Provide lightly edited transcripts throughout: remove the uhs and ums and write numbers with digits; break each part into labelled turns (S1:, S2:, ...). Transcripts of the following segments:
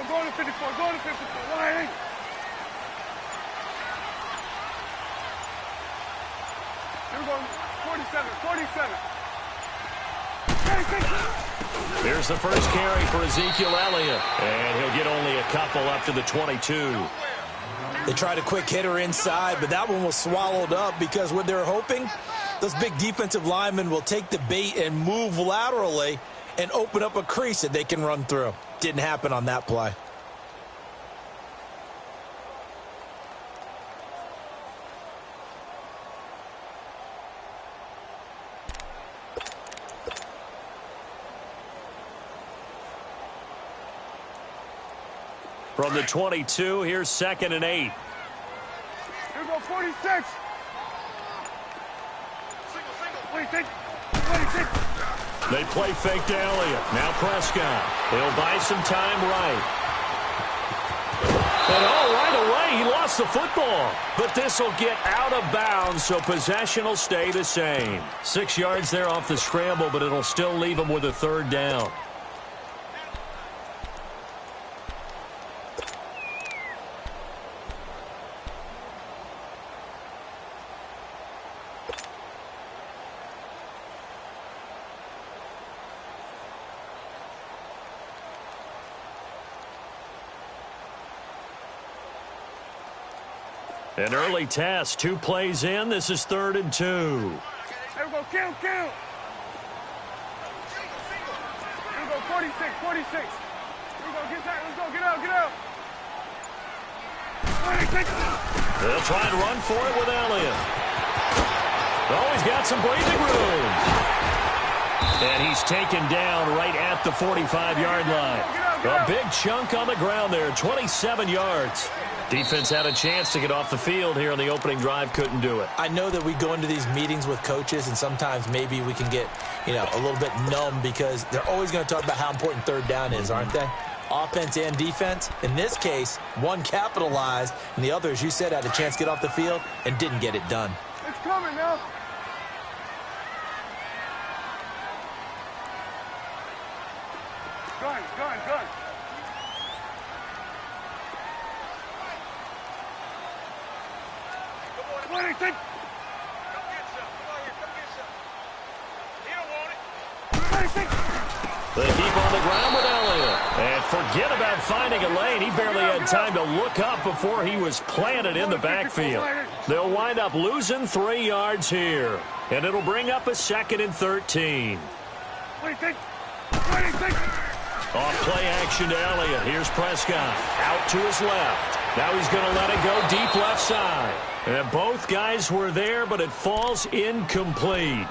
S1: Go to 54. Go to 54. Why? Here we go. 47. 47.
S2: Here's the first carry for Ezekiel Elliott. And he'll get only a couple up to the 22.
S3: They tried a quick hitter inside, but that one was swallowed up because what they're hoping, those big defensive linemen will take the bait and move laterally and open up a crease that they can run through. Didn't happen on that play.
S2: From the 22, here's 2nd and 8.
S1: Here we go, 46. 26. 26.
S2: They play fake to Elliott. Now Prescott. He'll buy some time right. And right away, he lost the football. But this will get out of bounds, so possession will stay the same. 6 yards there off the scramble, but it'll still leave him with a 3rd down. An early test, 2 plays in. This is 3rd and 2.
S1: Here we go, kill. Here we go, 46. 46. Here we go, get that. Let's go, get out. 26.
S2: They'll try and run for it with Elliott. Oh, he's got some breathing room. And he's taken down right at the 45-yard line. A big chunk on the ground there, 27 yards. Defense had a chance to get off the field here on the opening drive, couldn't do it.
S3: I know that we go into these meetings with coaches, and sometimes maybe we can get, a little bit numb because they're always going to talk about how important 3rd down is, aren't they? Offense and defense. In this case, one capitalized, and the other, as you said, had a chance to get off the field and didn't get it done.
S1: It's coming now. Gun. 26.
S2: They keep on the ground with Elliott. And forget about finding a lane. He barely had time to look up before he was planted in the backfield. They'll wind up losing 3 yards here. And it'll bring up a 2nd and 13.
S1: 26.
S2: Off play action to Elliott. Here's Prescott. Out to his left. Now he's going to let it go deep left side. And both guys were there, but it falls incomplete.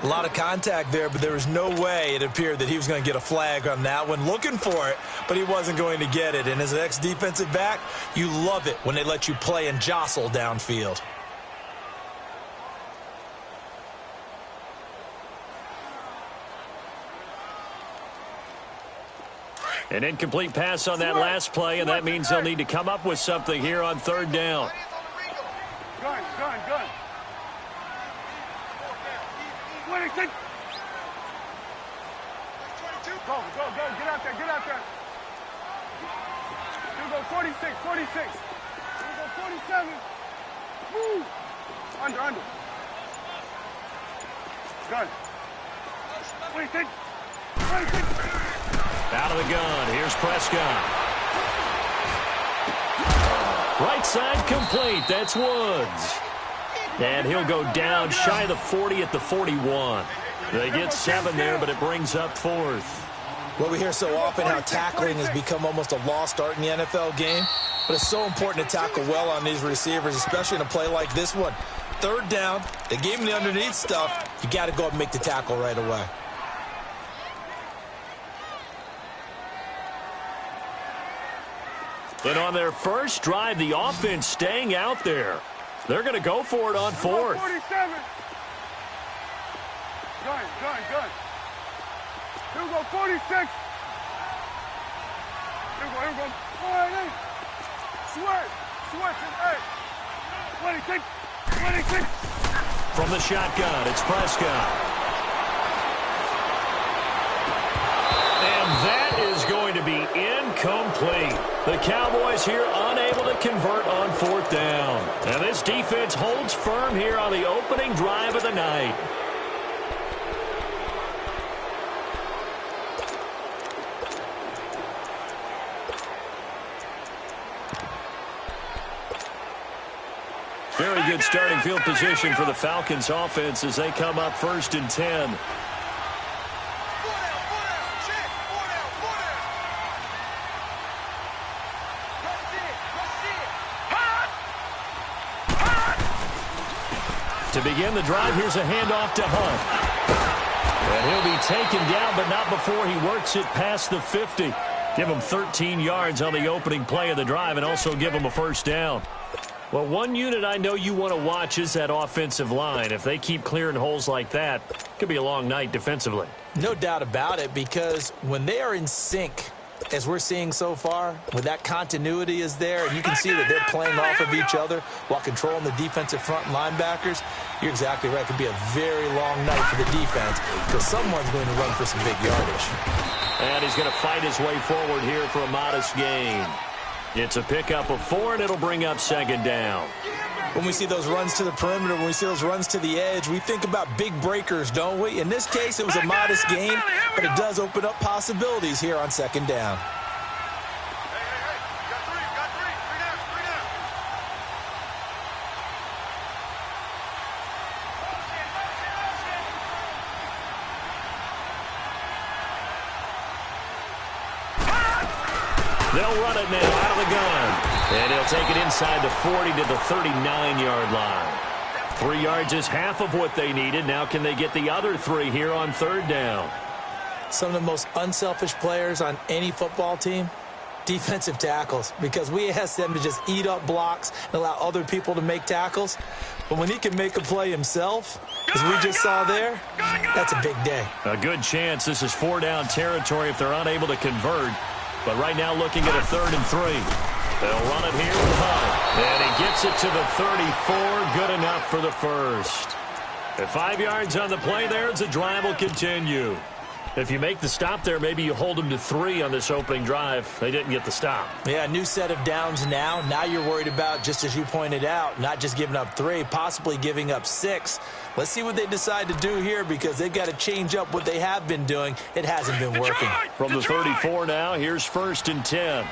S3: A lot of contact there, but there was no way it appeared that he was going to get a flag on that one. Looking for it, but he wasn't going to get it. And as an ex-defensive back, you love it when they let you play and jostle downfield.
S2: An incomplete pass on that last play, and that means they'll need to come up with something here on 3rd down.
S1: Gun. 26. Go. Get out there. Here we go, 46. Here we go, 47. Woo. Under. Gun. 26.
S2: Out of the gun. Here's Prescott. Right side complete. That's Woods. And he'll go down shy of the 40 at the 41. They get 7 there, but it brings up 4th.
S3: Well, we hear so often how tackling has become almost a lost art in the NFL game. But it's so important to tackle well on these receivers, especially in a play like this one. 3rd down. They gave him the underneath stuff. You got to go up and make the tackle right away.
S2: And on their first drive, the offense staying out there. They're going to go for it on 4th.
S1: 47. Gun. Here we go, 46. Here we go. All right, Sweat. 26.
S2: From the shotgun, it's Prescott. And that is going to be Cowboys here unable to convert on 4th down. And this defense holds firm here on the opening drive of the night. Very good starting field position for the Falcons offense as they come up 1st and 10. To begin the drive, here's a handoff to Hunt. And he'll be taken down, but not before he works it past the 50. Give him 13 yards on the opening play of the drive and also give him a 1st down. Well, one unit I know you want to watch is that offensive line. If they keep clearing holes like that, it could be a long night defensively.
S3: No doubt about it, because when they are in sync, as we're seeing so far, when that continuity is there, and you can see that they're playing off of each other while controlling the defensive front linebackers, you're exactly right. It could be a very long night for the defense because someone's going to run for some big yardage.
S2: And he's going to fight his way forward here for a modest gain. It's a pickup of 4, and it'll bring up 2nd down.
S3: When we see those runs to the perimeter, when we see those runs to the edge, we think about big breakers, don't we? In this case, it was a modest gain, but it does open up possibilities here on 2nd down.
S2: They'll run it now out of the gun. And he'll take it inside the 40 to the 39-yard line. 3 yards is half of what they needed. Now can they get the other 3 here on 3rd down?
S3: Some of the most unselfish players on any football team, defensive tackles, because we ask them to just eat up blocks and allow other people to make tackles. But when he can make a play himself, as we just saw there, that's a big day.
S2: A good chance this is 4-down territory if they're unable to convert. But right now looking at a 3rd and 3. They'll run it here with Hunt. And he gets it to the 34. Good enough for the 1st. At 5 yards on the play there, the drive will continue. If you make the stop there, maybe you hold them to 3 on this opening drive. They didn't get the stop.
S3: Yeah, new set of downs now. Now you're worried about, just as you pointed out, not just giving up 3, possibly giving up 6. Let's see what they decide to do here because they've got to change up what they have been doing. It hasn't been working.
S2: From the 34 now, here's 1st and 10.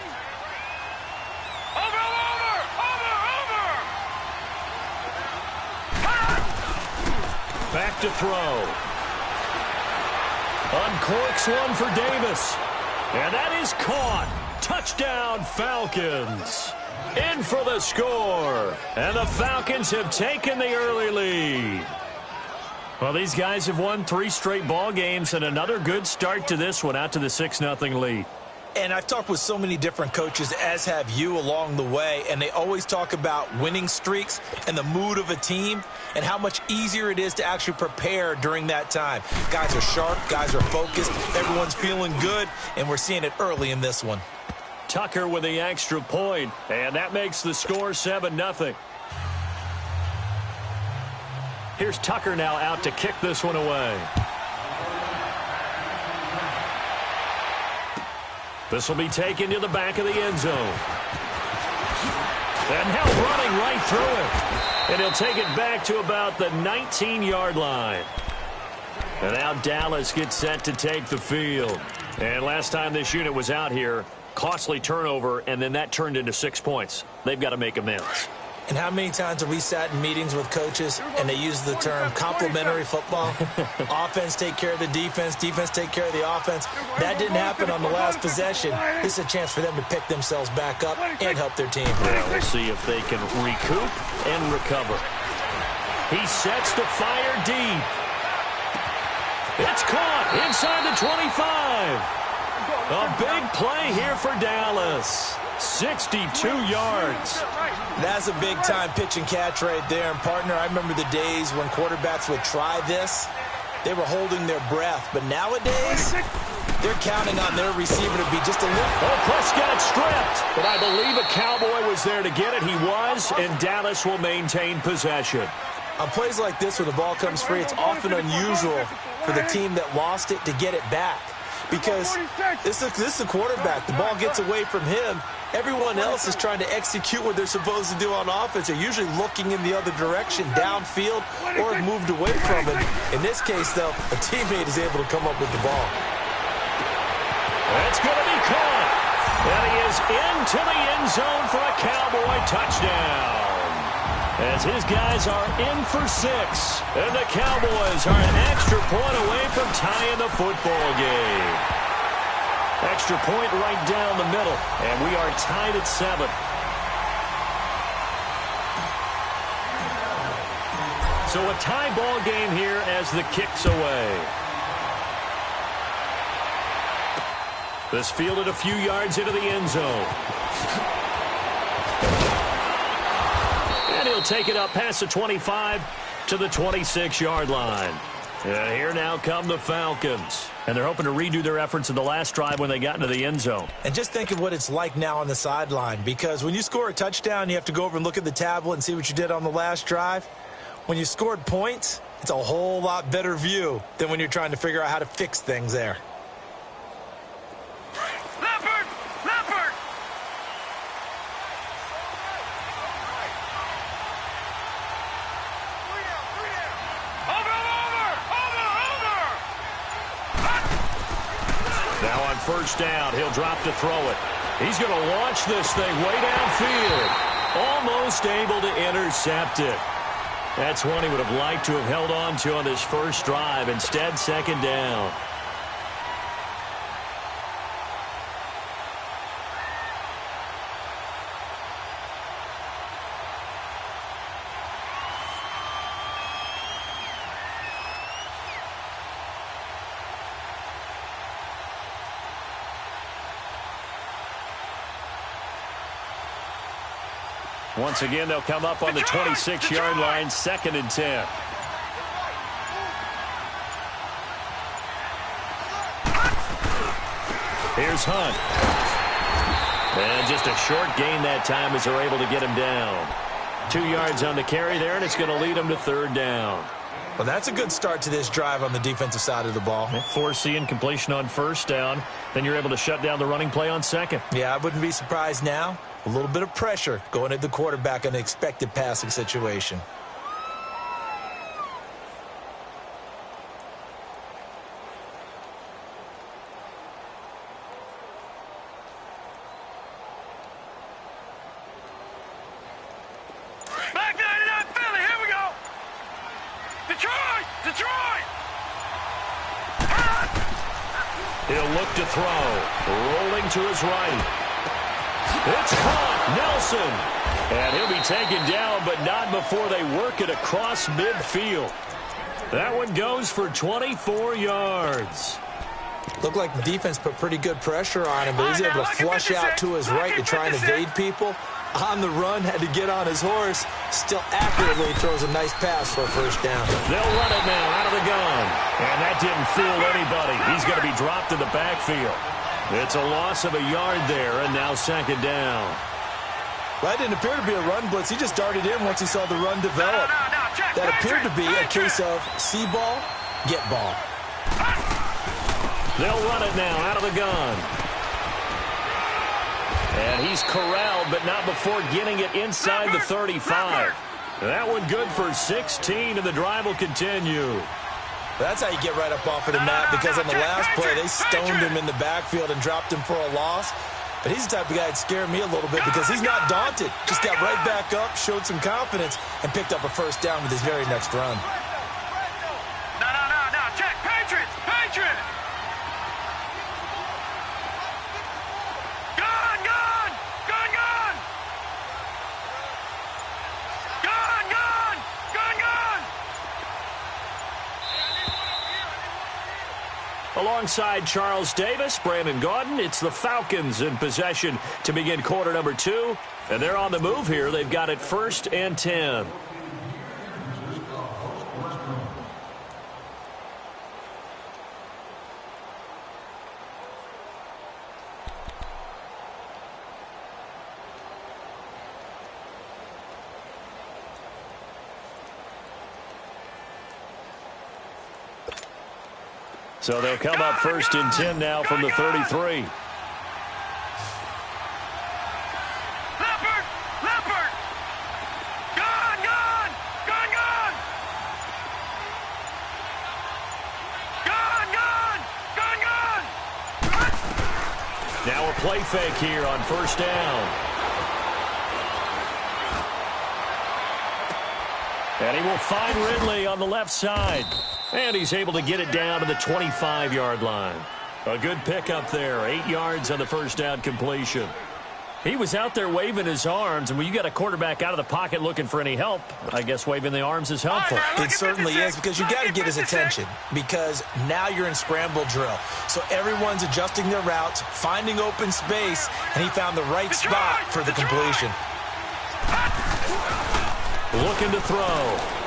S2: Back to throw. Uncorks one for Davis. And that is caught. Touchdown, Falcons. In for the score. And the Falcons have taken the early lead. Well, these guys have won 3 straight ball games and another good start to this one out to the 6-0 lead.
S3: And I've talked with so many different coaches, as have you along the way, and they always talk about winning streaks and the mood of a team and how much easier it is to actually prepare during that time. Guys are sharp, guys are focused, everyone's feeling good, and we're seeing it early in this one.
S2: Tucker with the extra point, and that makes the score 7-0. Here's Tucker now out to kick this one away. This will be taken to the back of the end zone. And now running right through it. And he'll take it back to about the 19-yard line. And now Dallas gets set to take the field. And last time this unit was out here, costly turnover, and then that turned into 6 points. They've got to make amends.
S3: And how many times have we sat in meetings with coaches and they use the term complementary football? Offense take care of the defense, defense take care of the offense. That didn't happen on the last possession. This is a chance for them to pick themselves back up and help their team.
S2: Yeah, we'll see if they can recoup and recover. He sets to fire deep. It's caught inside the 25. A big play here for Dallas. 62 yards.
S3: That's a big-time pitch and catch right there. And, partner, I remember the days when quarterbacks would try this. They were holding their breath. But nowadays, they're counting on their receiver to be just a little.
S2: Oh, Prescott stripped. But I believe a Cowboy was there to get it. He was, and Dallas will maintain possession.
S3: On plays like this, when the ball comes free, it's often unusual for the team that lost it to get it back. because this is a quarterback. The ball gets away from him. Everyone else is trying to execute what they're supposed to do on offense. They're usually looking in the other direction, downfield, or have moved away from it. In this case, though, a teammate is able to come up with the ball.
S2: That's going to be caught. And he is into the end zone for a Cowboy touchdown. As his guys are in for 6. And the Cowboys are an extra point away from tying the football game. Extra point right down the middle. And we are tied at 7. So a tie ball game here as the kick's away. This fielded a few yards into the end zone. And he'll take it up past the 25 to the 26-yard line. And here now come the Falcons. And they're hoping to redo their efforts in the last drive when they got into the end zone.
S3: And just think of what it's like now on the sideline, because when you score a touchdown, you have to go over and look at the tablet and see what you did on the last drive. When you scored points, it's a whole lot better view than when you're trying to figure out how to fix things there.
S2: First down, he'll drop to throw it. He's going to launch this thing way downfield. Almost able to intercept it. That's one he would have liked to have held on to on this first drive. Instead, second down. Once again, they'll come up on the 26-yard line, 2nd and 10. Here's Hunt. And just a short gain that time as they're able to get him down. 2 yards on the carry there, and it's going to lead him to 3rd down.
S3: Well, that's a good start to this drive on the defensive side of the ball.
S2: Forcing completion on 1st down. Then you're able to shut down the running play on 2nd.
S3: Yeah, I wouldn't be surprised now. A little bit of pressure going at the quarterback in an expected passing situation.
S1: Back 99 Philly, here we go. Detroit! Detroit!
S2: He'll look to throw. Rolling to his right. It's caught. Nelson. And he'll be taken down, but not before they work it across midfield. That one goes for 24 yards.
S3: Looked like the defense put pretty good pressure on him, but he's able to flush out to his right to try and evade people. On the run, had to get on his horse. Still accurately throws a nice pass for a 1st down.
S2: They'll run it now out of the gun. And that didn't fool anybody. He's going to be dropped in the backfield. It's a loss of a yard there, and now 2nd down.
S3: Well, that didn't appear to be a run blitz. He just darted in once he saw the run develop. That appeared to be a case of see ball, get ball.
S2: They'll run it now out of the gun. And he's corralled, but not before getting it inside the 35. That one good for 16, and the drive will continue.
S3: That's how you get right up off of the mat, because on the last play, they stoned him in the backfield and dropped him for a loss. But he's the type of guy that scared me a little bit because he's not daunted. Just got right back up, showed some confidence, and picked up a 1st down with his very next run.
S1: No, check. Patriots! Patriots! Gun! Gun! Gun! Gun! Gun! Gun! Gun! Gun!
S2: Alongside Charles Davis, Brandon Gaudin, it's the Falcons in possession to begin quarter number 2. And they're on the move here. They've got it 1st and 10. So they'll come up 1st and 10 now from the 33. Now a play fake here on 1st down. And he will find Ridley on the left side. And he's able to get it down to the 25-yard line. A good pickup there. 8 yards on the 1st down completion. He was out there waving his arms, and when you got a quarterback out of the pocket looking for any help, I guess waving the arms is helpful.
S3: It certainly is, because you got to get his attention, because now you're in scramble drill. So everyone's adjusting their routes, finding open space, and he found the right spot for the completion.
S2: Looking to throw.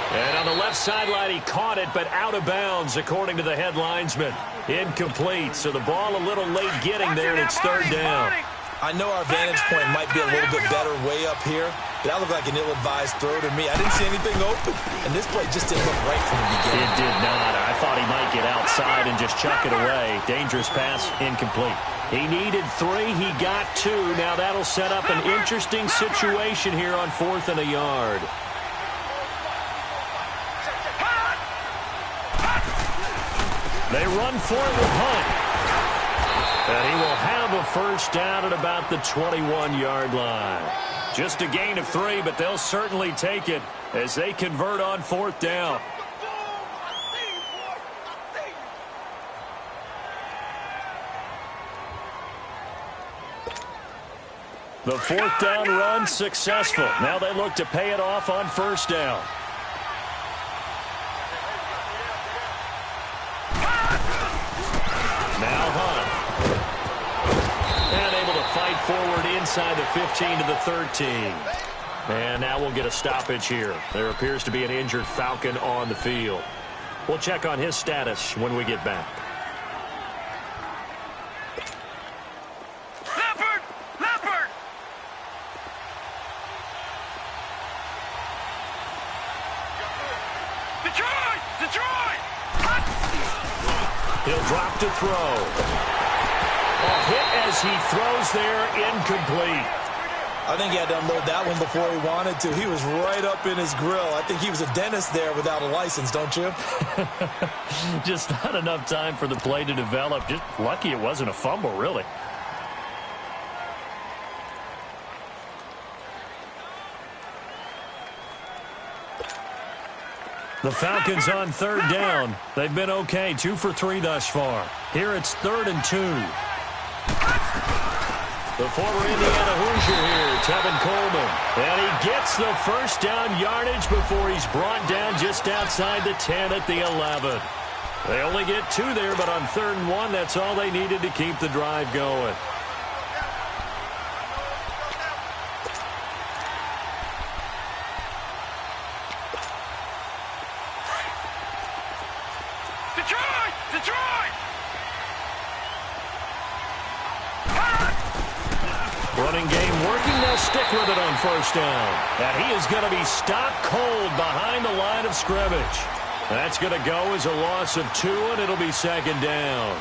S2: And on the left sideline, he caught it, but out of bounds, according to the head linesman. Incomplete, so the ball a little late getting there, and it's 3rd down.
S3: I know our vantage point might be a little bit better way up here, but that looked like an ill-advised throw to me. I didn't see anything open, and this play just didn't look right from the beginning.
S2: It did not. I thought he might get outside and just chuck it away. Dangerous pass, incomplete. He needed 3. He got 2. Now that'll set up an interesting situation here on 4th and a yard. They run for it with Hunt. And he will have a 1st down at about the 21-yard line. Just a gain of 3, but they'll certainly take it as they convert on 4th down. The 4th down run successful. Now they look to pay it off on 1st down. Now Hunt. And able to fight forward inside the 15 to the 13. And now we'll get a stoppage here. There appears to be an injured Falcon on the field. We'll check on his status when we get back. He'll drop to throw. A hit as he throws there, incomplete.
S3: I think he had to unload that one before he wanted to. He was right up in his grill. I think he was a dentist there without a license, don't you?
S2: Just not enough time for the play to develop. Just lucky it wasn't a fumble, really. The Falcons on 3rd down. They've been okay, 2 for 3 thus far. Here it's 3rd and 2. The former Indiana Hoosier here, Tevin Coleman. And he gets the 1st down yardage before he's brought down just outside the 10 at the 11. They only get 2 there, but on 3rd and 1, that's all they needed to keep the drive going. Running game working. They'll stick with it on 1st down. And he is going to be stopped cold behind the line of scrimmage. That's going to go as a loss of 2, and it'll be 2nd down.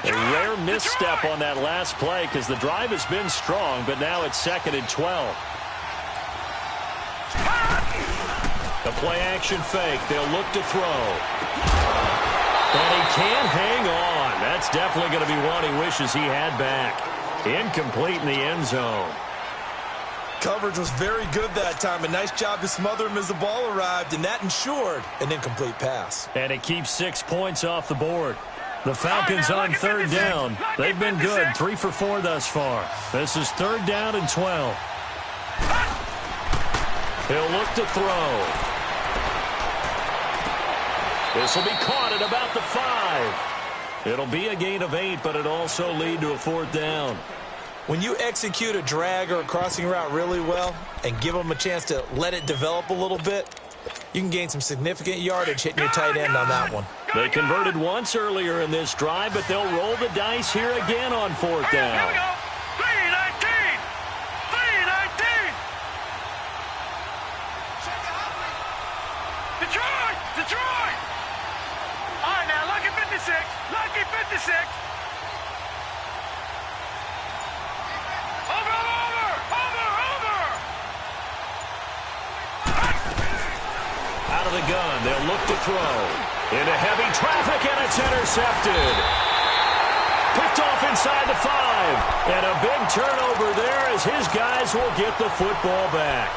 S2: A rare misstep on that last play because the drive has been strong, but now it's 2nd and 12. The play action fake. They'll look to throw. And he can't hang on. That's definitely going to be one he wishes he had back. Incomplete in the end zone.
S3: Coverage was very good that time. A nice job to smother him as the ball arrived, and that ensured an incomplete pass.
S2: And it keeps 6 points off the board. The Falcons on 3rd down. They've been good, 3 for 4 thus far. This is 3rd down and 12. He'll look to throw. This will be caught at about the 5. It'll be a gain of 8, but it also lead to a 4th down.
S3: When you execute a drag or a crossing route really well and give them a chance to let it develop a little bit, you can gain some significant yardage hitting your tight end on that one.
S2: They converted once earlier in this drive, but they'll roll the dice here again on 4th down.
S1: Here we go. 3-19. 3-19. Detroit! Detroit! All right, now, lucky 56. Lucky 56.
S2: Out of the gun, they'll look to throw. Into heavy traffic, and it's intercepted. Picked off inside the 5. And a big turnover there as his guys will get the football back.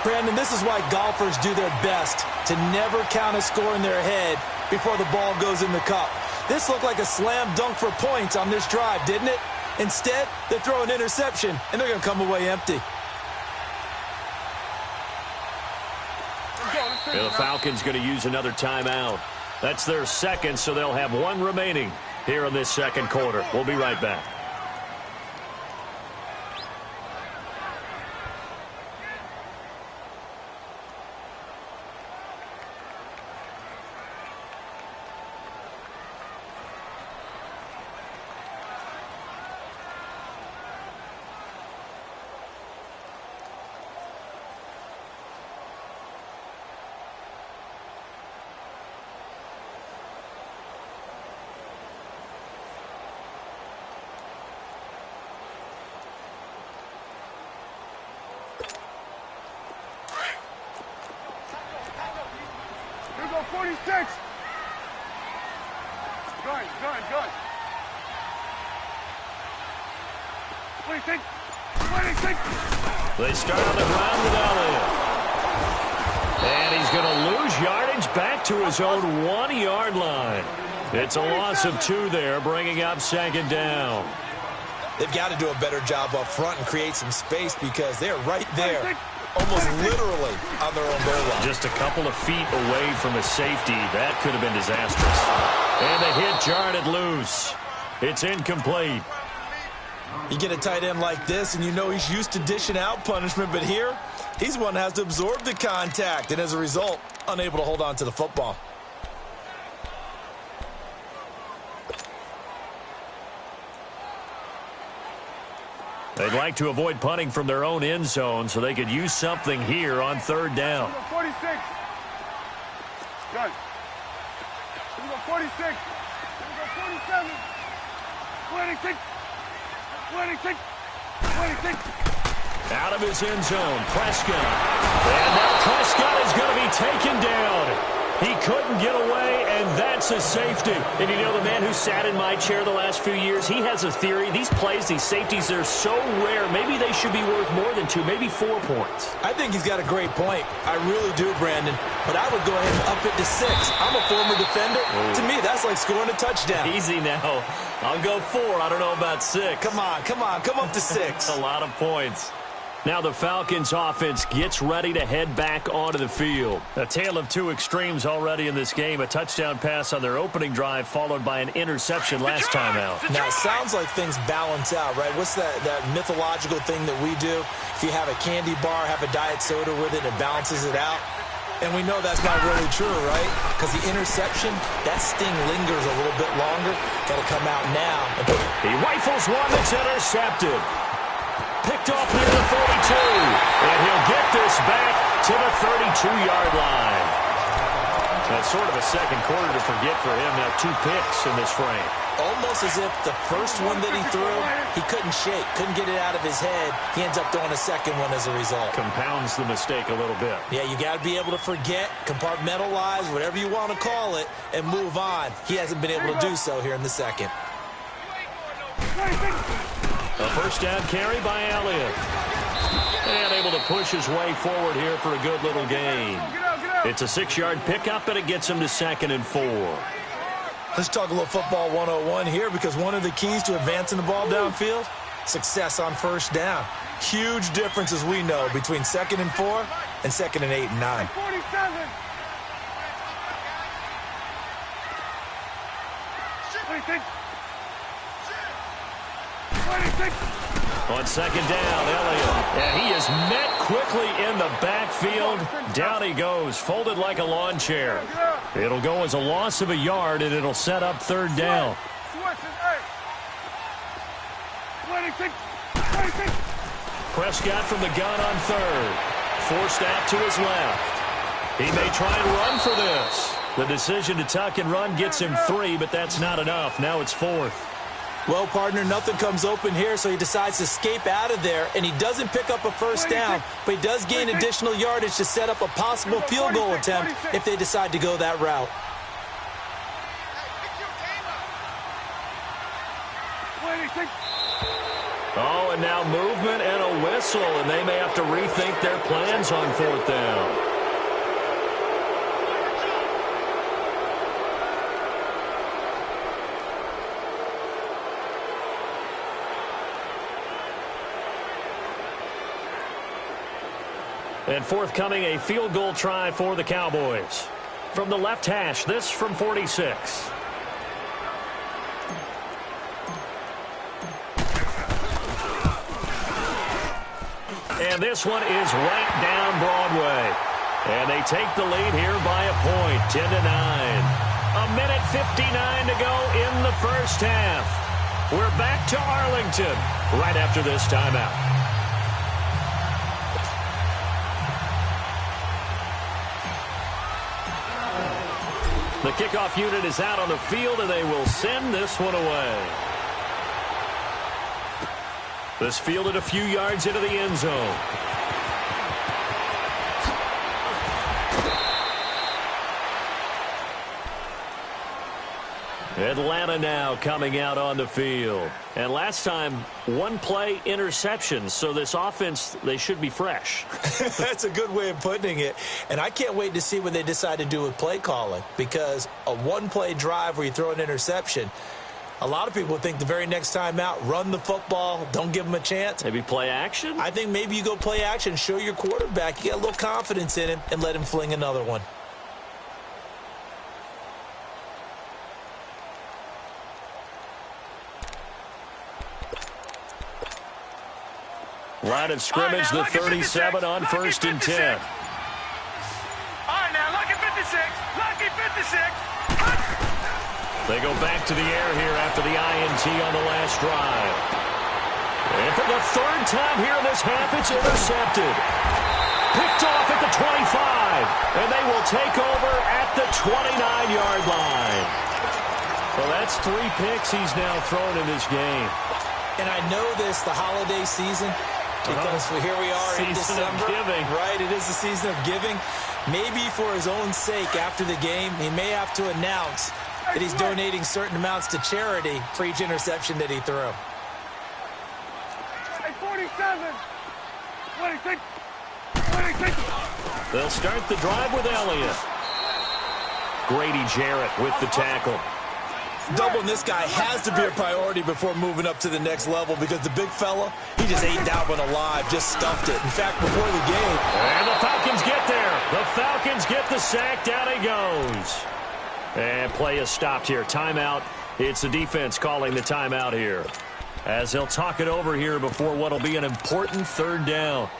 S3: Brandon, this is why golfers do their best to never count a score in their head before the ball goes in the cup. This looked like a slam dunk for points on this drive, didn't it? Instead, they throw an interception, and they're going to come away empty.
S2: The Falcons going to use another timeout. That's their second, so they'll have one remaining here in this second quarter. We'll be right back.
S1: Here we go, 46. Gun. 26. 26.
S2: They start on the ground with Elliott. And he's going to lose yardage back to his own 1-yard line. It's a loss of 2 there, bringing up 2nd down.
S3: They've got to do a better job up front and create some space because they're right there, almost literally on their own goal line.
S2: Just a couple of feet away from a safety. That could have been disastrous. And the hit jarred it loose. It's incomplete.
S3: You get a tight end like this, and you know he's used to dishing out punishment, but here, he's one that has to absorb the contact, and as a result, unable to hold on to the football.
S2: They'd like to avoid punting from their own end zone so they could use something here on 3rd down.
S1: 46. Good. Here we go, 46. Here we go, 47. 26. 26. 26.
S2: Out of his end zone, Prescott. And now Prescott is going to be taken down. He couldn't get away, and that's a safety. And you know, the man who sat in my chair the last few years, he has a theory. These plays, these safeties, they're so rare. Maybe they should be worth more than 2, maybe 4 points.
S3: I think he's got a great point. I really do, Brandon. But I would go ahead and up it to 6. I'm a former defender. Ooh. To me, that's like scoring a touchdown.
S2: Easy now. I'll go 4. I don't know about 6.
S3: Come on. Come up to 6.
S2: A lot of points. Now the Falcons offense gets ready to head back onto the field. A tale of 2 extremes already in this game. A touchdown pass on their opening drive followed by an interception last time out.
S3: Now it sounds like things balance out, right? What's that mythological thing that we do? If you have a candy bar, have a diet soda with it, it balances it out. And we know that's not really true, right? Because the interception, that sting lingers a little bit longer. Got to come out now.
S2: He rifles one that's intercepted. Picked off near the 42. And he'll get this back to the 32-yard line. That's sort of a second quarter to forget for him. Now 2 picks in this frame.
S3: Almost as if the first one that he threw, he couldn't shake, couldn't get it out of his head. He ends up throwing a second one as a result.
S2: Compounds the mistake a little bit.
S3: Yeah, you got to be able to forget, compartmentalize, whatever you want to call it, and move on. He hasn't been able to do so here in the second.
S2: A first down carry by Elliott. And able to push his way forward here for a good little gain. It's a 6-yard pickup, and it gets him to 2nd and 4.
S3: Let's talk a little football 101 here, because one of the keys to advancing the ball downfield, success on first down. Huge difference, as we know, between 2nd and 4 and 2nd and 8 and 9.
S1: 47. 26.
S2: On second down, Elliott. And he is met quickly in the backfield. Down he goes, folded like a lawn chair. It'll go as a loss of a yard, and it'll set up third down. Prescott from the gun on third. Forced out to his left. He may try and run for this. The decision to tuck and run gets him 3, but that's not enough. Now it's 4th.
S3: Well, partner, nothing comes open here, so he decides to escape out of there, and he doesn't pick up a first down, but he does gain additional yardage to set up a possible field goal attempt if they decide to go that route.
S2: Oh, and now movement and a whistle, and they may have to rethink their plans on 4th down. And forthcoming, a field goal try for the Cowboys. From the left hash, this from 46. And this one is right down Broadway. And they take the lead here by a point, 10-9. A minute 59 to go in the first half. We're back to Arlington right after this timeout. The kickoff unit is out on the field, and they will send this one away. This fielded a few yards into the end zone. Atlanta now coming out on the field. And last time, one play interception. So this offense, they should be fresh.
S3: That's a good way of putting it. And I can't wait to see what they decide to do with play calling. Because a one-play drive where you throw an interception, a lot of people think the very next time out, run the football, don't give them a chance.
S2: Maybe play action?
S3: I think maybe you go play action, show your quarterback, you get a little confidence in him, and let him fling another one.
S2: Line of scrimmage, the 37 on 1st and 10.
S1: All right, now, lucky 56. Lucky 56.
S2: They go back to the air here after the INT on the last drive. And for the 3rd time here in this half, it's intercepted. Picked off at the 25. And they will take over at the 29-yard line. Well, that's 3 picks he's now thrown in this game.
S3: And I know this, the holiday season, because here we are in December.
S2: Giving.
S3: Right, it is the season of giving. Maybe for his own sake after the game, he may have to announce that he's donating certain amounts to charity for each interception that he threw.
S1: Hey, 47. 26. 26.
S2: They'll start the drive with Elliott. Grady Jarrett with the tackle.
S3: Doubling this guy has to be a priority before moving up to the next level because the big fella, he just ate that one alive, just stuffed it. In fact, before the game.
S2: And the Falcons get there. The Falcons get the sack. Down he goes. And play is stopped here. Timeout. It's the defense calling the timeout here, as they'll talk it over here before what will be an important 3rd down.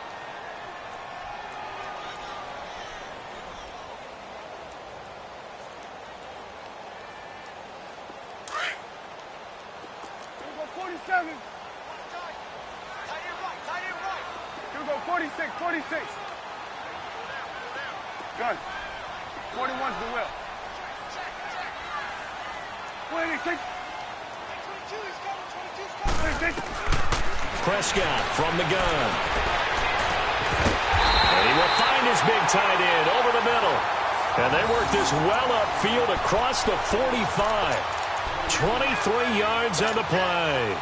S1: Here we go, 46, 46. Gun. 41's the will. 26. 26.
S2: Prescott from the gun. And he will find his big tight end over the middle. And they work this well upfield across the 45. 23 yards on the play.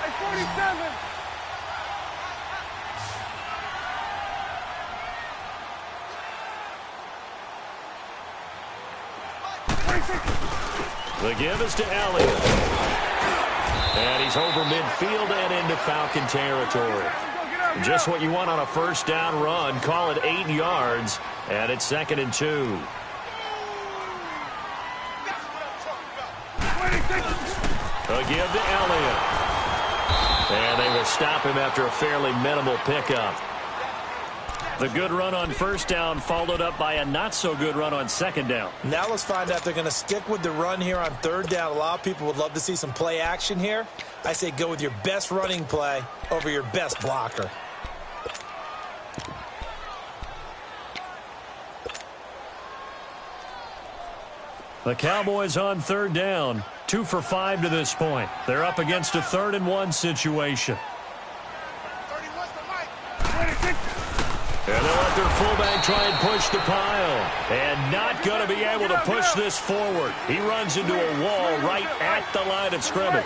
S1: Hey, 47.
S2: The give is to Elliott. And he's over midfield and into Falcon territory. Just what you want on a 1st down run. Call it 8 yards. And it's 2nd and 2. They'll give to Elliott. And they will stop him after a fairly minimal pickup. The good run on first down followed up by a not-so-good run on second down.
S3: Now let's find out if they're going to stick with the run here on third down. A lot of people would love to see some play action here. I say go with your best running play over your best blocker.
S2: The Cowboys on third down. 2 for 5 to this point. They're up against a 3rd and 1 situation. And they'll let their fullback try and push the pile. And not going to be able to push this forward. He runs into a wall right at the line of scrimmage.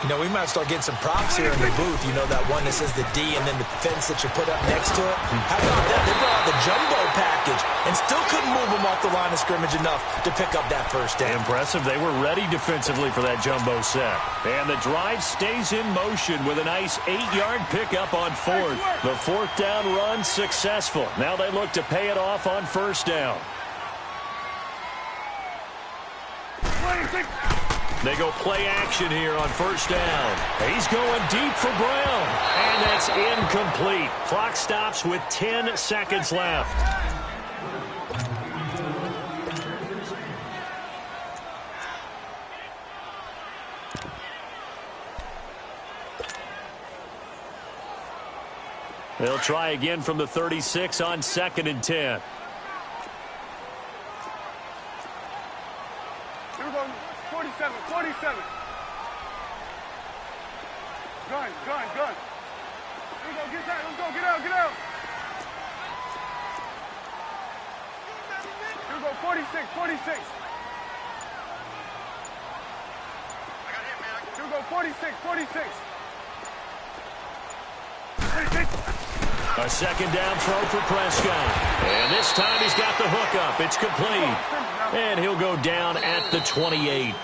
S3: You know, we might start getting some props here in the booth. You know, that one that says the D and then the fence that you put up next to it. How about that? They brought out the jumbo package and still couldn't move them off the line of scrimmage enough to pick up that first down.
S2: Impressive. They were ready defensively for that jumbo set. And the drive stays in motion with a nice 8-yard pickup on 4th. The 4th down run successful. Now they look to pay it off on first down. They go play action here on first down. He's going deep for Brown. And that's incomplete. Clock stops with 10 seconds left. They'll try again from the 36 on 2nd and 10.
S1: Here we go. 47. Gun. Here we go. Get that. Let's go. Get out. Here we go. 46. Here we go. 46.
S2: A second down throw for Prescott. And this time he's got the hook up. It's complete. And he'll go down at the 28.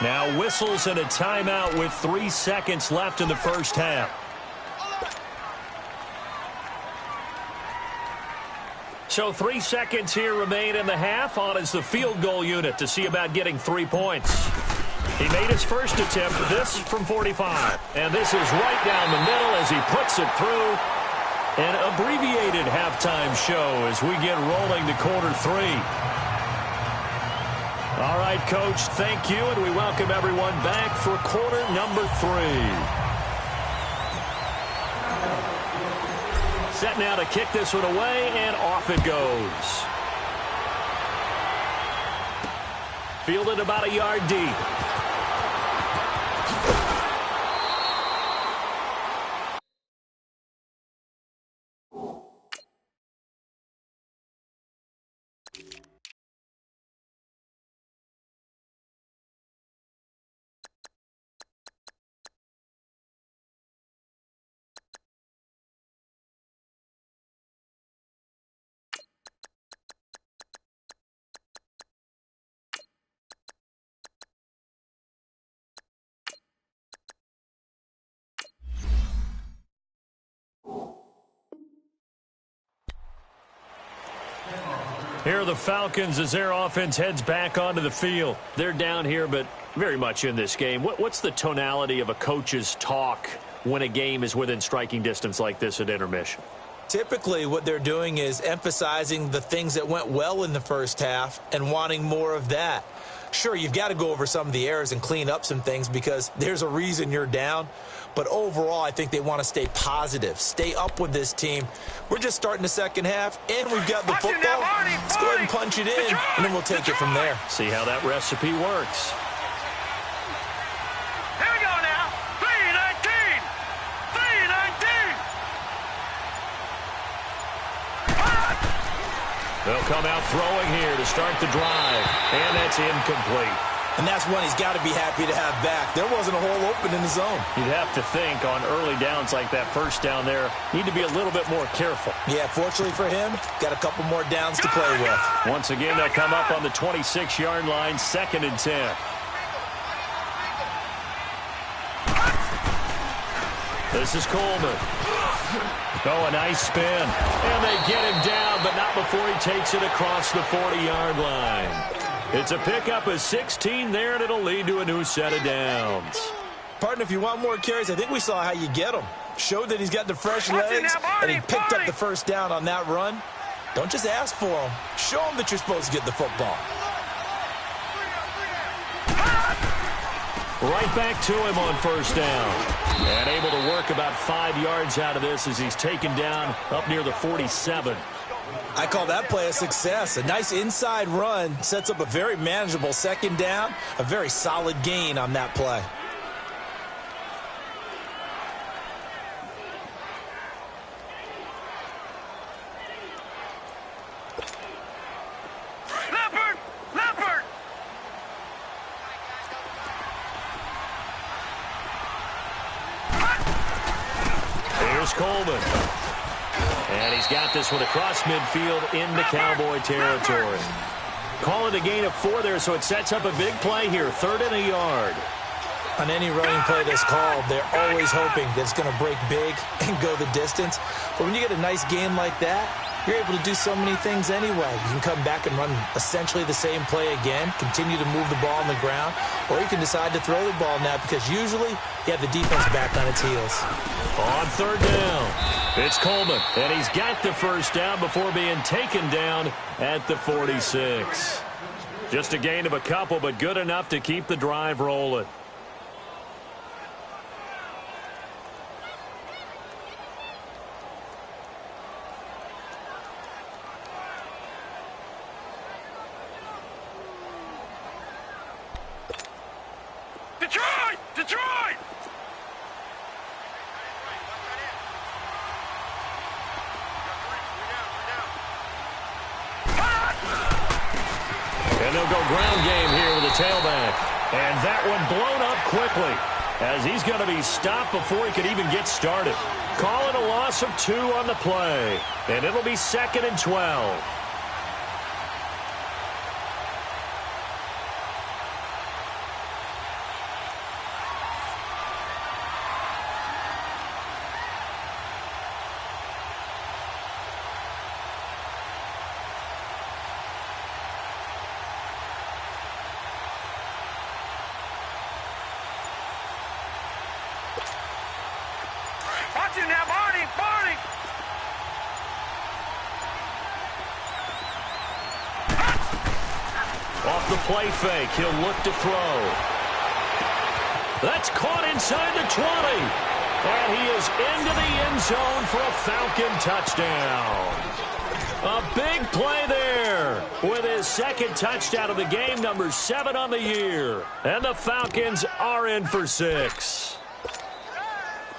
S2: Now whistles and a timeout with 3 seconds left in the first half. So 3 seconds here remain in the half. On is the field goal unit to see about getting 3 points. He made his first attempt, this from 45. And this is right down the middle as he puts it through. An abbreviated halftime show as we get rolling to quarter 3. All right, Coach, thank you, and we welcome everyone back for quarter number 3. Set now to kick this one away, and off it goes. Fielded about a yard deep. Here are the Falcons as their offense heads back onto the field. They're down here, but very much in this game. What's the tonality of a coach's talk when a game is within striking distance like this at intermission?
S3: Typically, what they're doing is emphasizing the things that went well in the first half and wanting more of that. Sure, you've got to go over some of the errors and clean up some things because there's a reason you're down. But overall, I think they want to stay positive, stay up with this team. We're just starting the second half, and we've got the football. Let's go ahead and punch it in, and then we'll take it from there.
S2: See how that recipe works.
S1: Here we go now. 3-19.
S2: They'll come out throwing here to start the drive, and that's incomplete.
S3: And that's one he's got to be happy to have back. There wasn't a hole open in the zone.
S2: You'd have to think on early downs like that first down there, need to be a little bit more careful.
S3: Yeah, fortunately for him, got a couple more downs to play with.
S2: Once again, they'll come up on the 26-yard line, 2nd and 10. This is Coleman. Oh, a nice spin. And they get him down, but not before he takes it across the 40-yard line. It's a pickup of 16 there, and it'll lead to a new set of downs.
S3: Partner, if you want more carries, I think we saw how you get them. Showed that he's got the fresh legs, and he picked up the first down on that run. Don't just ask for them. Show them that you're supposed to get the football.
S2: Right back to him on first down. And able to work about 5 yards out of this as he's taken down up near the 47.
S3: I call that play a success. A nice inside run sets up a very manageable second down. A very solid gain on that play.
S2: Coleman. And he's got this one across midfield into Cowboy territory. Call it a gain of 4 there, so it sets up a big play here. 3rd and a yard.
S3: On any running play that's called, they're always hoping that it's going to break big and go the distance. But when you get a nice game like that, you're able to do so many things anyway. You can come back and run essentially the same play again, continue to move the ball on the ground, or you can decide to throw the ball now because usually you have the defense back on its heels.
S2: On 3rd down, it's Coleman, and he's got the first down before being taken down at the 46. Just a gain of a couple, but good enough to keep the drive rolling.
S1: Detroit!
S2: And they'll go ground game here with a tailback. And that one blown up quickly as he's going to be stopped before he could even get started. Call it a loss of 2 on the play. And it'll be 2nd and 12.
S1: Watch it now, Barney!
S2: Off the play fake, he'll look to throw. That's caught inside the 20. And he is into the end zone for a Falcon touchdown. A big play there with his 2nd touchdown of the game, number 7 on the year. And the Falcons are in for 6.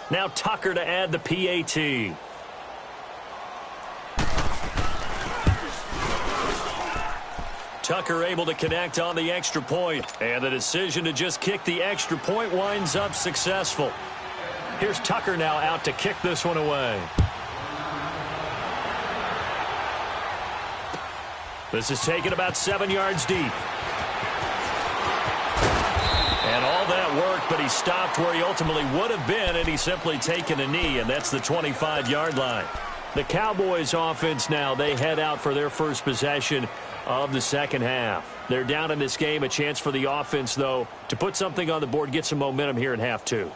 S2: Now Tucker to add the PAT. Tucker able to connect on the extra point. And the decision to just kick the extra point winds up successful. Here's Tucker now out to kick this one away. This is taken about 7 yards deep. And all that worked, but he stopped where he ultimately would have been, and he's simply taken a knee, and that's the 25-yard line. The Cowboys offense now, they head out for their first possession of the second half. They're down in this game, a chance for the offense, though, to put something on the board, get some momentum here in half 2.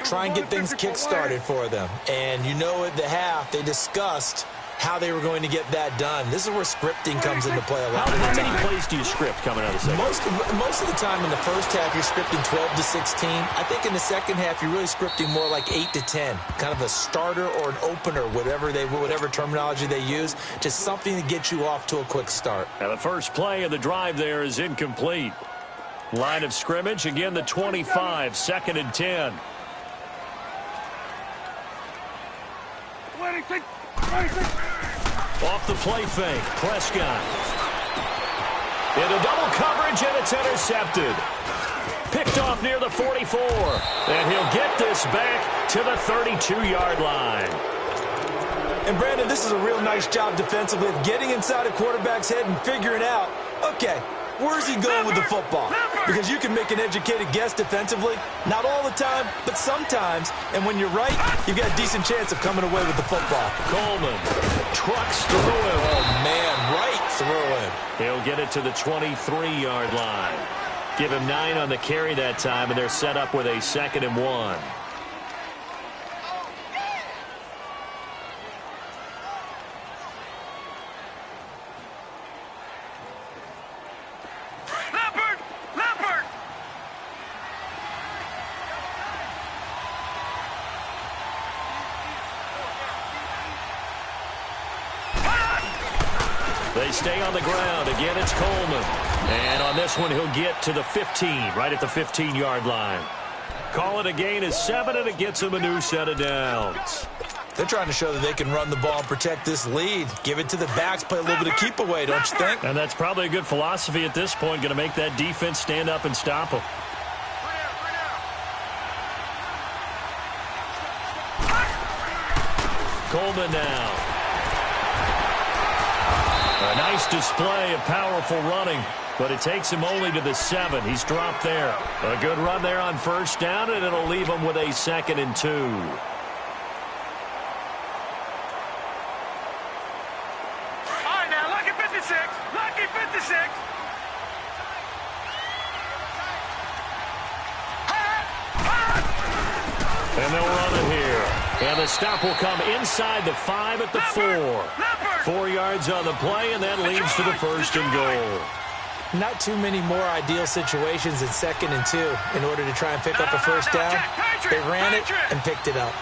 S3: Try and get things kick-started for them. And you know at the half, they discussed how they were going to get that done. This is where scripting comes into play a lot of the time.
S2: How many plays do you script coming out of the second?
S3: Most of the time in the first half, you're scripting 12 to 16. I think in the second half, you're really scripting more like 8 to 10. Kind of a starter or an opener, whatever terminology they use. Just something to get you off to a quick start.
S2: Now the first play of the drive there is incomplete. Line of scrimmage, again the 25, 2nd and 10.
S1: 26.
S2: Off the play fake, Prescott. Into double coverage, and it's intercepted. Picked off near the 44. And he'll get this back to the 32-yard line.
S3: And, Brandon, this is a real nice job defensively of getting inside a quarterback's head and figuring out, okay, where's he going with the football? Because you can make an educated guess defensively. Not all the time, but sometimes. And when you're right, you've got a decent chance of coming away with the football.
S2: Coleman trucks through him.
S3: Oh, man, right throw in.
S2: He'll get it to the 23-yard line. Give him 9 on the carry that time, and they're set up with a 2nd and 1. They stay on the ground. Again, it's Coleman. And on this one, he'll get to the 15, right at the 15-yard line. Call it a gain of 7, and it gets him a new set of downs.
S3: They're trying to show that they can run the ball and protect this lead. Give it to the backs, play a little bit of keep away, don't you think?
S2: And that's probably a good philosophy at this point, going to make that defense stand up and stop them. Coleman now. A nice display of powerful running, but it takes him only to the 7. He's dropped there. A good run there on first down, and it'll leave him with a 2nd and 2.
S1: All right, now, lucky 56. Lucky 56.
S2: And they'll run it here. And the stop will come inside the 5 at the 4. 4 yards on the play, and that leads to the 1st and goal.
S3: Not too many more ideal situations in 2nd and 2 in order to try and pick up a first down. They ran it and picked it up.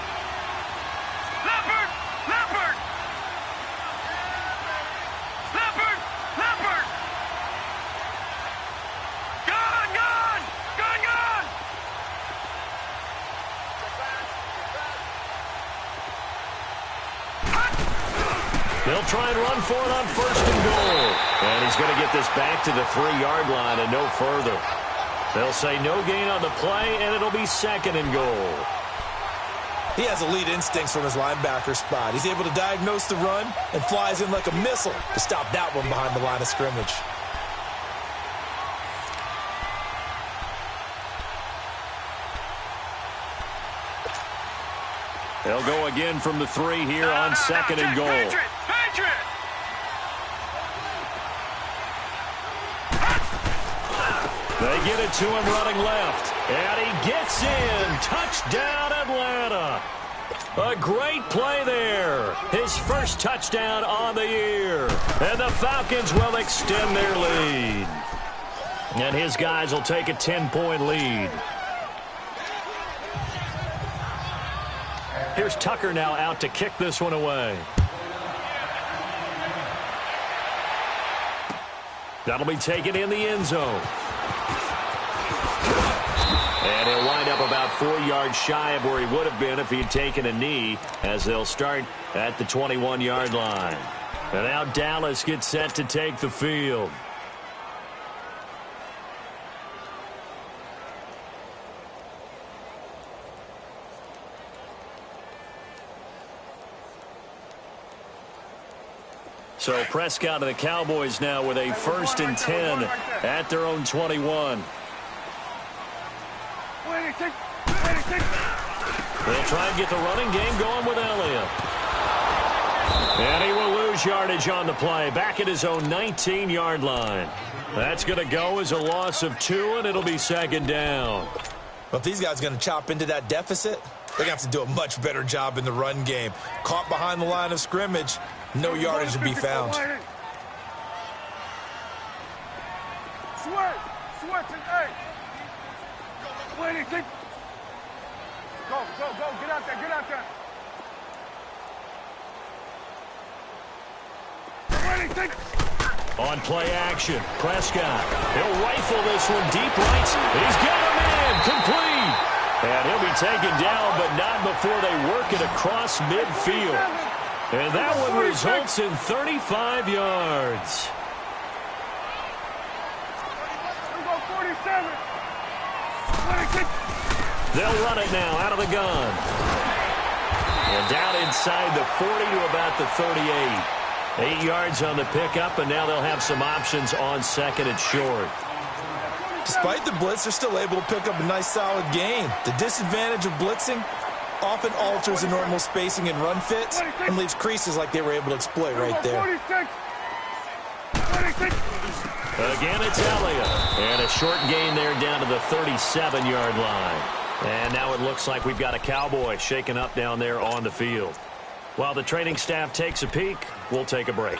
S2: They'll try and run for it on 1st and goal. And he's going to get this back to the 3-yard line and no further. They'll say no gain on the play, and it'll be 2nd and goal.
S3: He has elite instincts from his linebacker spot. He's able to diagnose the run and flies in like a missile to stop that one behind the line of scrimmage.
S2: They'll go again from the 3 here on 2nd and goal. They get it to him running left. And he gets in. Touchdown, Atlanta. A great play there. His first touchdown on the year. And the Falcons will extend their lead. And his guys will take a 10-point lead. Here's Tucker now out to kick this one away. That'll be taken in the end zone. And he'll wind up about 4 yards shy of where he would have been if he had taken a knee, as they'll start at the 21-yard line. And now Dallas gets set to take the field. So Prescott and the Cowboys now with a 1st and 10 at their own 21. They'll try and get the running game going with Elliott. And he will lose yardage on the play, back at his own 19-yard line. That's going to go as a loss of 2, and it'll be 2nd down.
S3: Well, if these guys are going to chop into that deficit, they're going to have to do a much better job in the run game. Caught behind the line of scrimmage, no yardage to be found.
S1: Switch, hey. Go, get out there.
S2: On play action, Prescott. He'll rifle this one deep right. He's got him in, complete. And he'll be taken down, but not before they work it across midfield. And that one results in 35 yards. They'll run it now out of the gun. And down inside the 40 to about the 38. 8 yards on the pickup, and now they'll have some options on 2nd and short.
S3: Despite the blitz, they're still able to pick up a nice solid gain. The disadvantage of blitzing often alters the normal spacing and run fits and leaves creases like they were able to exploit right there.
S2: Again, it's Elliott. And a short gain there down to the 37-yard line. And now it looks like we've got a Cowboy shaken up down there on the field. While the training staff takes a peek, we'll take a break.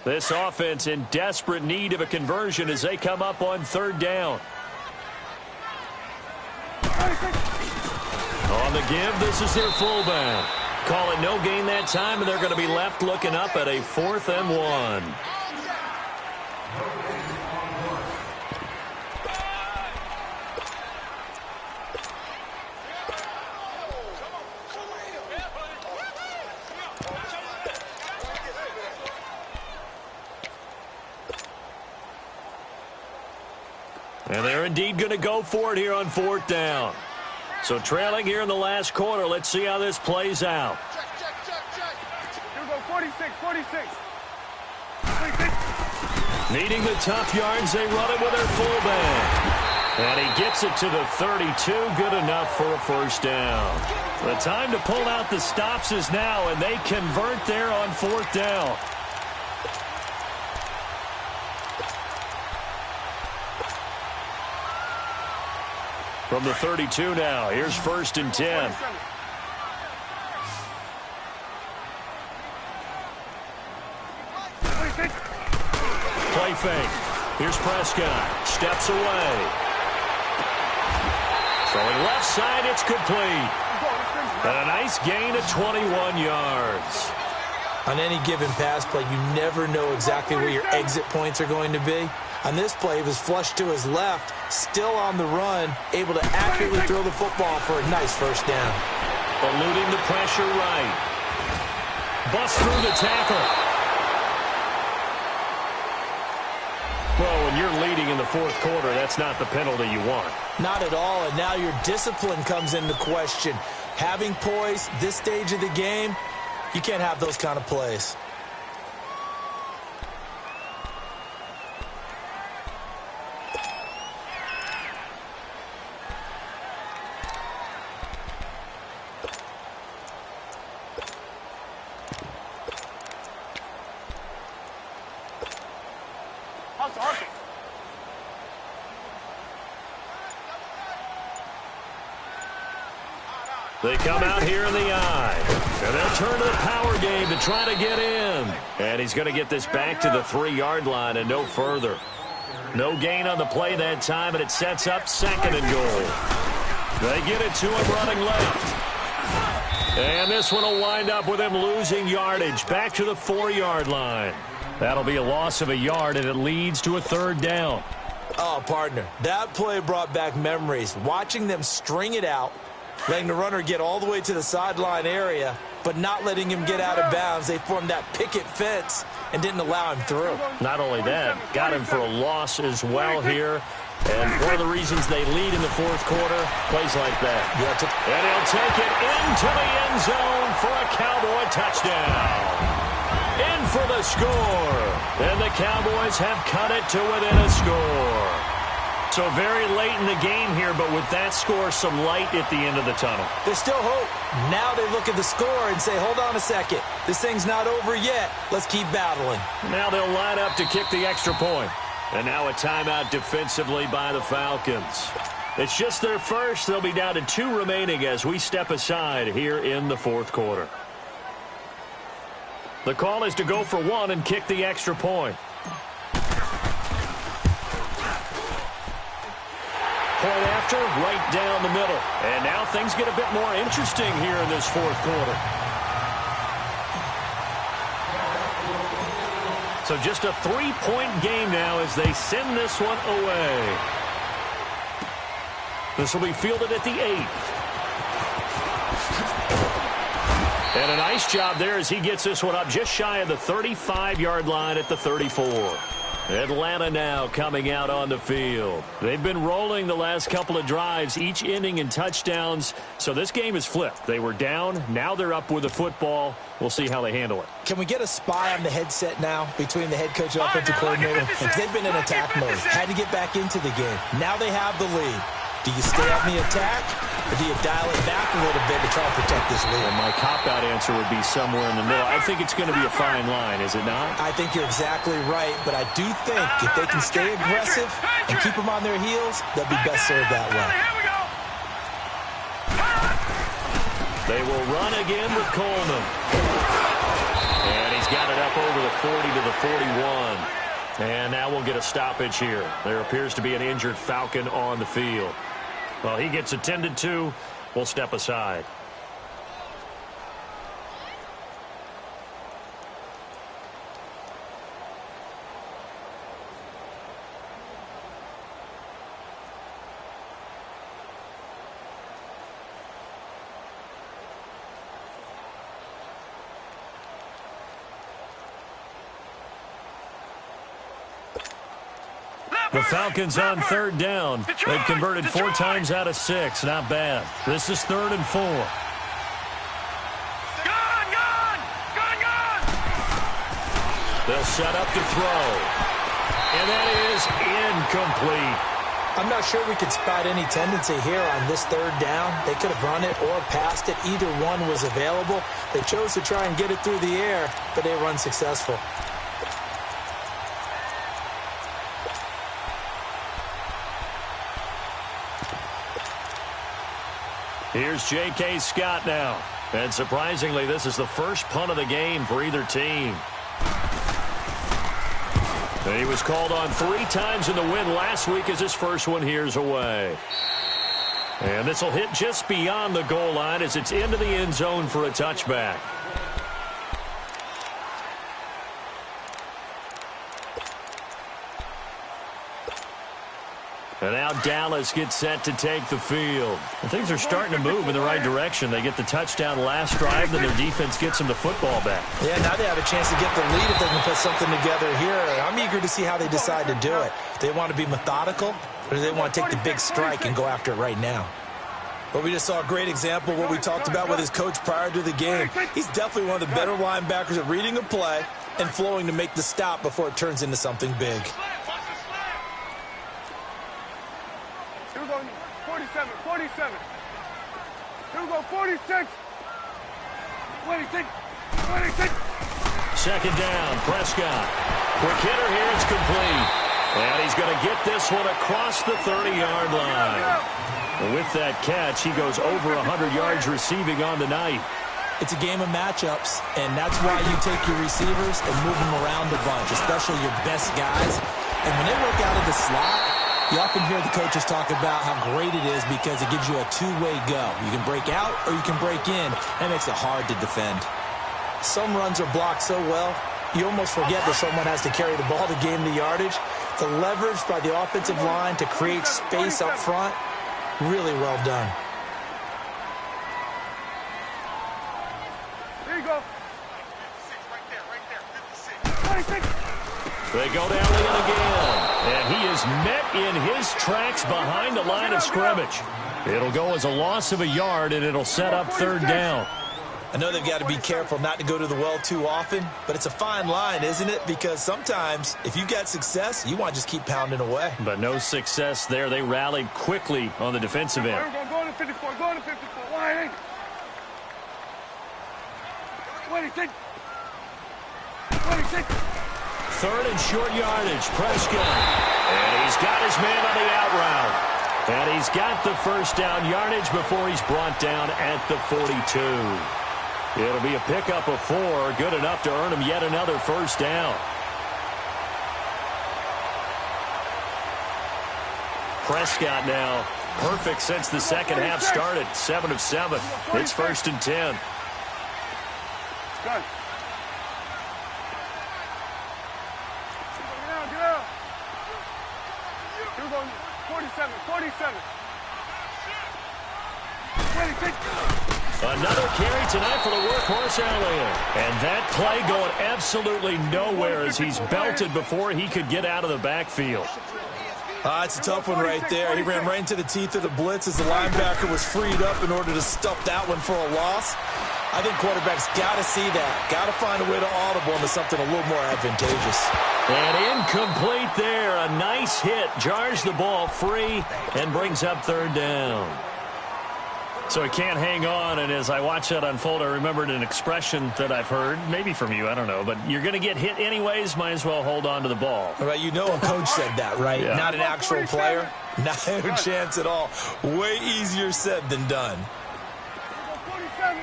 S2: This offense in desperate need of a conversion as they come up on third down. On the give, this is their fullback. Call it no gain that time, and they're going to be left looking up at a 4th and 1. And they're indeed going to go for it here on 4th down. So trailing here in the last quarter. Let's see how this plays out.
S1: Here we go, 46, 46.
S2: Needing the tough yards, they run it with their fullback. And he gets it to the 32, good enough for a 1st down. The time to pull out the stops is now, and they convert there on 4th down. From the 32 now, here's 1st and 10. Play fake. Here's Prescott. Steps away. Throwing left side, it's complete. And a nice gain of 21 yards.
S3: On any given pass play, you never know exactly where your exit points are going to be. On this play, he was flushed to his left, still on the run, able to accurately throw the football for a nice 1st down.
S2: Eluding the pressure right. Bust through the tackle. Well, when you're leading in the 4th quarter, that's not the penalty you want.
S3: Not at all, and now your discipline comes into question. Having poise this stage of the game, you can't have those kind of plays.
S2: They come out here in the eye. And they'll turn to the power game to try to get in. And he's going to get this back to the 3-yard line and no further. No gain on the play that time, and it sets up 2nd and goal. They get it to him running left. And this one will wind up with him losing yardage back to the 4-yard line. That'll be a loss of a yard, and it leads to a 3rd down.
S3: Oh, partner, that play brought back memories. Watching them string it out, letting the runner get all the way to the sideline area, but not letting him get out of bounds. They formed that picket fence and didn't allow him through.
S2: Not only that, got him for a loss as well here. And one of the reasons they lead in the 4th quarter, plays like that. And he'll take it into the end zone for a Cowboy touchdown. In for the score. And the Cowboys have cut it to within a score. So very late in the game here, but with that score, some light at the end of the tunnel.
S3: There's still hope. Now they look at the score and say, hold on a second. This thing's not over yet. Let's keep battling.
S2: Now they'll line up to kick the extra point. And now a timeout defensively by the Falcons. It's just their first. They'll be down to 2 remaining as we step aside here in the 4th quarter. The call is to go for 1 and kick the extra point. Point after, right down the middle. And now things get a bit more interesting here in this 4th quarter. So just a 3-point game now as they send this one away. This will be fielded at the 8. And a nice job there as he gets this one up just shy of the 35-yard line at the 34. Atlanta now coming out on the field. They've been rolling the last couple of drives, each ending in touchdowns. So this game is flipped. They were down. Now they're up with the football. We'll see how they handle it.
S3: Can we get a spy on the headset now between the head coach and offensive coordinator? They've been in attack mode. Had to get back into the game. Now they have the lead. Do you stay on the attack, or do you dial it back a little bit to try and protect this lead?
S2: Well, my cop-out answer would be somewhere in the middle. I think it's going to be a fine line, is it not?
S3: I think you're exactly right, but I do think if they can stay aggressive and keep them on their heels, they'll be best served that way.
S2: They will run again with Coleman. And he's got it up over the 40 to the 41. And now we'll get a stoppage here. There appears to be an injured Falcon on the field. Well, he gets attended to. We'll step aside. The Falcons on third down. They've converted 4 times out of 6. Not bad. This is 3rd and 4. They'll set up to throw. And that is incomplete.
S3: I'm not sure we could spot any tendency here on this 3rd down. They could have run it or passed it. Either one was available. They chose to try and get it through the air, but they were unsuccessful.
S2: Here's J.K. Scott now. And surprisingly, this is the first punt of the game for either team. He was called on 3 times in the win last week as his first one here's away. And this will hit just beyond the goal line as it's into the end zone for a touchback. And now Dallas gets set to take the field. And things are starting to move in the right direction. They get the touchdown last drive, then their defense gets them the football back.
S3: Yeah, now they have a chance to get the lead if they can put something together here. I'm eager to see how they decide to do it. Do they want to be methodical, or do they want to take the big strike and go after it right now? Well, we just saw a great example of what we talked about with his coach prior to the game. He's definitely one of the better linebackers at reading a play and flowing to make the stop before it turns into something big.
S1: 47. Here we go, 46. 26. 26.
S2: Second down, Prescott. Quick hitter here, it's complete. And he's going to get this one across the 30-yard line. And with that catch, he goes over 100 yards receiving on the night.
S3: It's a game of matchups, and that's why you take your receivers and move them around a bunch, especially your best guys. And when they work out of the slot, you often hear the coaches talk about how great it is because it gives you a two-way go. You can break out or you can break in. That makes it hard to defend. Some runs are blocked so well, you almost forget that someone has to carry the ball to gain the yardage. The leverage by the offensive line to create space up front, really well done.
S1: There you go. Right there. 56.
S2: They go to Elliott again. And he is met in his tracks behind the line of scrimmage. It'll go as a loss of a yard, and it'll set up 3rd down.
S3: I know they've got to be careful not to go to the well too often, but it's a fine line, isn't it? Because sometimes, if you got success, you want to just keep pounding away.
S2: But no success there. They rallied quickly on the defensive end.
S1: Go to 54. Go to 54. Wide. 26. 26.
S2: 3rd and short yardage, Prescott. And he's got his man on the out route. And he's got the first down yardage before he's brought down at the 42. It'll be a pickup of 4, good enough to earn him yet another first down. Prescott now, perfect since the second half started, 7 of 7. It's 1st and 10.
S1: Good. Get out. Here we go, 47. 26.
S2: Another carry tonight for the workhorse Elliott. And that play going absolutely nowhere as he's belted before he could get out of the backfield.
S3: It's a tough one right there. He ran right into the teeth of the blitz as the linebacker was freed up in order to stuff that one for a loss. I think quarterbacks got to see that. Got to find a way to audible into something a little more advantageous.
S2: And incomplete there. A nice hit. Jars the ball free and brings up third down. So he can't hang on, and as I watch that unfold, I remembered an expression that I've heard, maybe from you, I don't know, but you're going to get hit anyways, might as well hold on to the ball.
S3: Right, you know a coach said that, right?
S2: Yeah.
S3: Not an actual player. Not a chance at all. Way easier said than done.
S1: 47.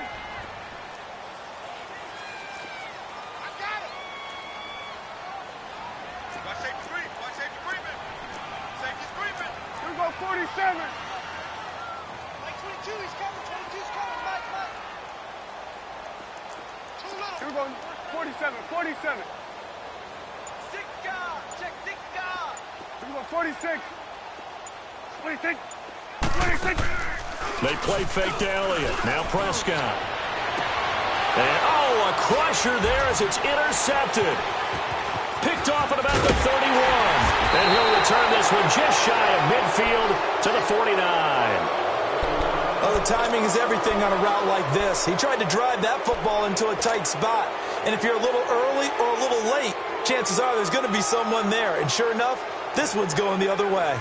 S4: Watch safety creep. Watch safety creeping. Safety's creeping.
S1: Here we go, 47.
S4: Like 22, he's coming. 22's coming. Mike. Too little.
S1: Here we go, 47, 47.
S4: Six guard. Check six guard.
S1: Here we go, 46. 26. 26.
S2: They play fake to Elliott. Now Prescott. And, oh, a crusher there as it's intercepted. Picked off at about the 31. And he'll return this one just shy of midfield to the 49.
S3: Oh, the timing is everything on a route like this. He tried to drive that football into a tight spot. And if you're a little early or a little late, chances are there's going to be someone there. And sure enough, this one's going the other way.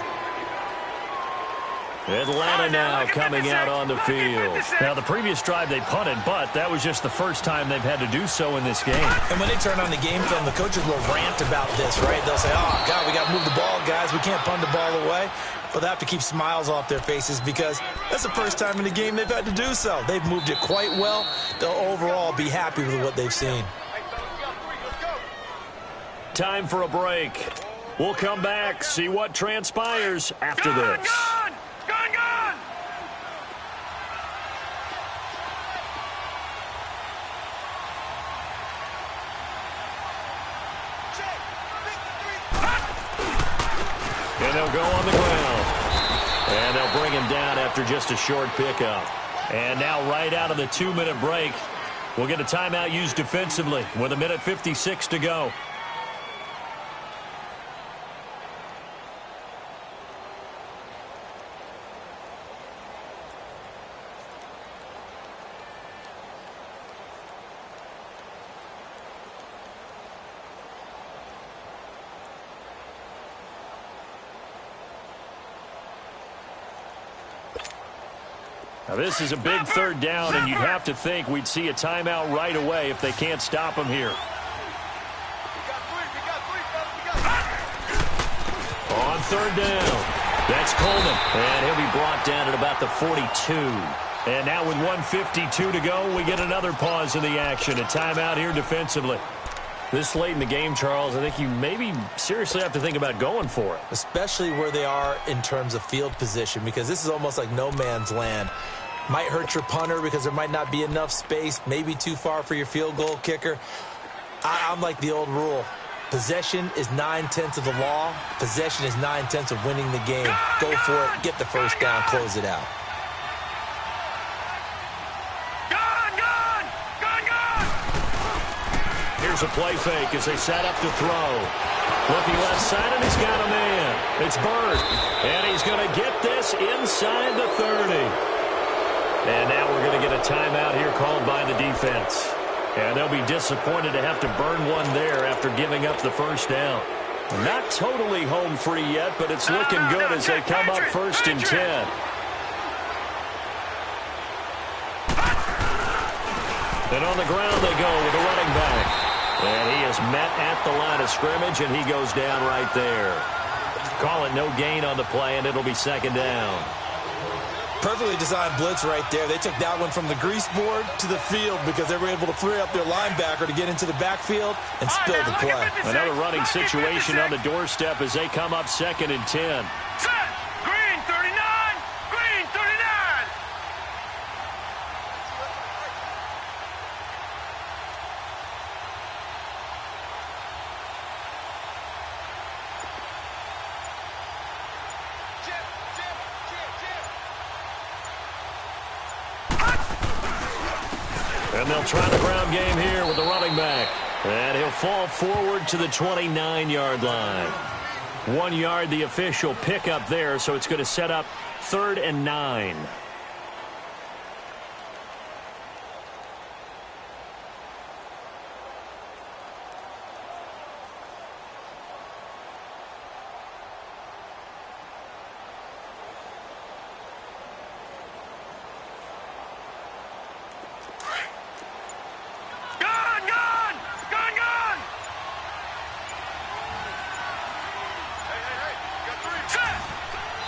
S2: Atlanta now coming out on the field. Now, the previous drive they punted, but that was just the first time they've had to do so in this game.
S3: And when they turn on the game film, the coaches will rant about this, right? They'll say, oh, God, we got to move the ball, guys. We can't punt the ball away. But they have to keep smiles off their faces because that's the first time in the game they've had to do so. They've moved it quite well. They'll overall be happy with what they've seen.
S2: Time for a break. We'll come back, see what transpires after this.
S1: Gone!
S2: And they'll go on the ground. And they'll bring him down after just a short pickup. And now right out of the 2-minute break, we'll get a timeout used defensively with 1:56 to go. Now, this is a big third down, and you'd have to think we'd see a timeout right away if they can't stop him here. On third down, that's Coleman, and he'll be brought down at about the 42. And now with 1:52 to go, we get another pause in the action. A timeout here defensively. This late in the game, Charles, I think you maybe seriously have to think about going for it.
S3: Especially where they are in terms of field position, because this is almost like no man's land. Might hurt your punter because there might not be enough space, maybe too far for your field goal kicker. I'm like the old rule. Possession is 9/10 of the law. Possession is 9/10 of winning the game. Go for it, get the first down, close it out.
S2: Here's a play fake as they set up to throw. Looking left side, and he's got a man. It's Bird. And he's going to get this inside the 30. And now we're going to get a timeout here called by the defense. And they'll be disappointed to have to burn one there after giving up the first down. Not totally home free yet, but it's looking good as they come up 1st and 10. And on the ground they go with a running back. And he is met at the line of scrimmage, and he goes down right there. Call it no gain on the play, and it'll be 2nd down.
S3: Perfectly designed blitz right there. They took that one from the grease board to the field because they were able to free up their linebacker to get into the backfield and spill the play.
S2: Another running situation on the doorstep as they come up 2nd and 10.
S1: Set. Green 39. Green 39.
S2: And they'll try the ground game here with the running back. And he'll fall forward to the 29-yard line. 1 yard, the official pickup there, so it's going to set up 3rd and 9.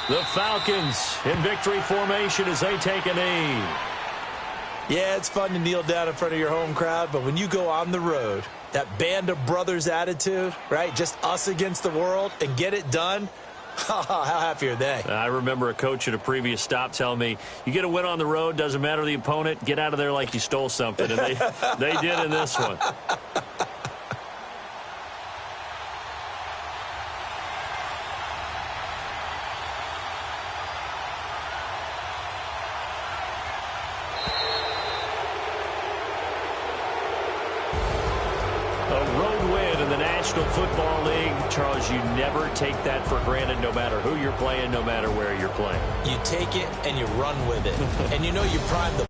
S2: The Falcons in victory formation as they take a knee.
S3: Yeah, it's fun to kneel down in front of your home crowd, but when you go on the road, that band of brothers attitude, right? Just us against the world and get it done. How happy are they?
S2: I remember a coach at a previous stop telling me, you get a win on the road, doesn't matter the opponent, get out of there like you stole something. And they did in this one. National Football League, Charles, you never take that for granted no matter who you're playing, no matter where you're playing.
S3: You take it and you run with it. And you know you prime the